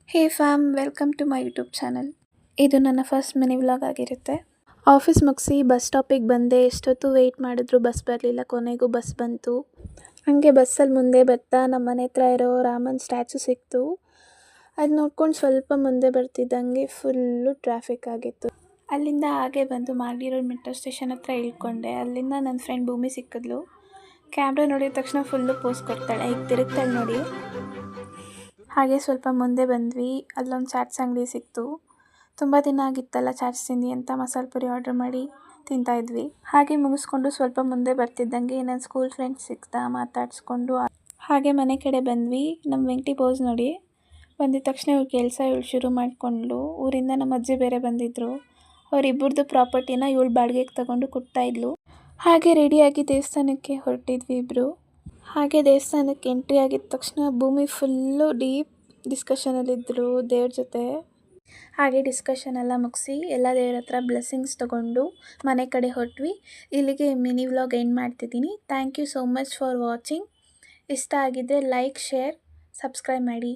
Hey fam, welcome to my YouTube channel. ಇದು ನನ್ನ first mini vlog ಆಗಿರುತ್ತೆ. Office ಮುಗಿಸಿ ಬಸ್ ಸ್ಟಾಪಿಗೆ ಬಂದೆ. ಎಷ್ಟೊತ್ತು ವೆಯ್ಟ್ ಮಾಡಿದ್ರು ಬಸ್ ಬರಲಿಲ್ಲ. ಕೊನೆಗೂ ಬಸ್ ಬಂತು. ಹಾಗೆ ಬಸ್ಸಲ್ಲಿ ಮುಂದೆ ಬರ್ತಾ ನಮ್ಮ ಮನೆ ಹತ್ರ ಇರೋ ರಾಮನ್ ಸ್ಟ್ಯಾಚು ಸಿಕ್ತು. ಅದು ನೋಡ್ಕೊಂಡು ಸ್ವಲ್ಪ ಮುಂದೆ ಬರ್ತಿದ್ದಂಗೆ ಫುಲ್ಲು ಟ್ರಾಫಿಕ್ ಆಗಿತ್ತು. ಅಲ್ಲಿಂದ ಹಾಗೆ ಬಂದು ಮಾಗಡಿ ರೋಡ್ ಮೆಟ್ರೋ ಸ್ಟೇಷನ್ ಹತ್ರ ಇಳ್ಕೊಂಡೆ. ಅಲ್ಲಿಂದ ನನ್ನ ಫ್ರೆಂಡ್ ಭೂಮಿ ಸಿಕ್ಕಿದ್ಲು. ಕ್ಯಾಮ್ರಾ ನೋಡಿದ ತಕ್ಷಣ ಫುಲ್ಲು ಪೋಸ್ ಕೊಡ್ತಾಳೆ, ಈಗ ತಿರುಗ್ತಾಳೆ ನೋಡಿ. ಹಾಗೆ ಸ್ವಲ್ಪ ಮುಂದೆ ಬಂದ್ವಿ. ಅಲ್ಲೊಂದು ಚಾಟ್ಸ್ ಅಂಗಡಿ ಸಿಕ್ತು. ತುಂಬ ದಿನ ಆಗಿತ್ತಲ್ಲ ಚಾಟ್ಸ್ ತಿಂದು ಅಂತ ಮಸಾಲೆ ಪುರಿ ಆರ್ಡ್ರ್ ಮಾಡಿ ತಿಂತಾಯಿದ್ವಿ. ಹಾಗೆ ಮುಗಿಸ್ಕೊಂಡು ಸ್ವಲ್ಪ ಮುಂದೆ ಬರ್ತಿದ್ದಂಗೆ ನನ್ನ ಸ್ಕೂಲ್ ಫ್ರೆಂಡ್ಸ್ ಸಿಕ್ತಾ, ಮಾತಾಡಿಸ್ಕೊಂಡು ಹಾಗೆ ಮನೆ ಕಡೆ ಬಂದ್ವಿ. ನಮ್ಮ ವೆಂಕಟಿ ಪೋಸ್ ನೋಡಿ. ಬಂದಿದ ತಕ್ಷಣ ಇವ್ರು ಕೆಲಸ ಇವಳು ಶುರು ಮಾಡಿಕೊಂಡ್ಳು. ಊರಿಂದ ನಮ್ಮ ಅಜ್ಜಿ ಬೇರೆ ಬಂದಿದ್ದರು. ಅವರಿಬ್ಬರದ್ದು ಪ್ರಾಪರ್ಟಿನ ಇವಳು ಬಾಡಿಗೆಗೆ ತಗೊಂಡು ಕೊಡ್ತಾಯಿದ್ಲು. ಹಾಗೆ ರೆಡಿಯಾಗಿ ದೇವಸ್ಥಾನಕ್ಕೆ ಹೊರಟಿದ್ವಿ ಇಬ್ಬರು. ಹಾಗೆ ದೇವಸ್ಥಾನಕ್ಕೆ ಎಂಟ್ರಿ ಆಗಿದ ತಕ್ಷಣ ಭೂಮಿ ಫುಲ್ಲು ಡೀಪ್ ಡಿಸ್ಕಷನಲ್ಲಿದ್ದರು ದೇವ್ರ ಜೊತೆ. ಹಾಗೆ ಡಿಸ್ಕಷನ್ ಎಲ್ಲ ಮುಗಿಸಿ ಎಲ್ಲ ದೇವ್ರ ಹತ್ರ ಬ್ಲೆಸ್ಸಿಂಗ್ಸ್ ತೊಗೊಂಡು ಮನೆ ಕಡೆ ಹೊರಟ್ವಿ. ಇಲ್ಲಿಗೆ ಮಿನಿ ವ್ಲಾಗ್ ಎಂಡ್ ಮಾಡ್ತಿದ್ದೀನಿ. Thank you so much for watching. ಇಷ್ಟ ಆಗಿದ್ದರೆ ಲೈಕ್, ಶೇರ್, ಸಬ್ಸ್ಕ್ರೈಬ್ ಮಾಡಿ.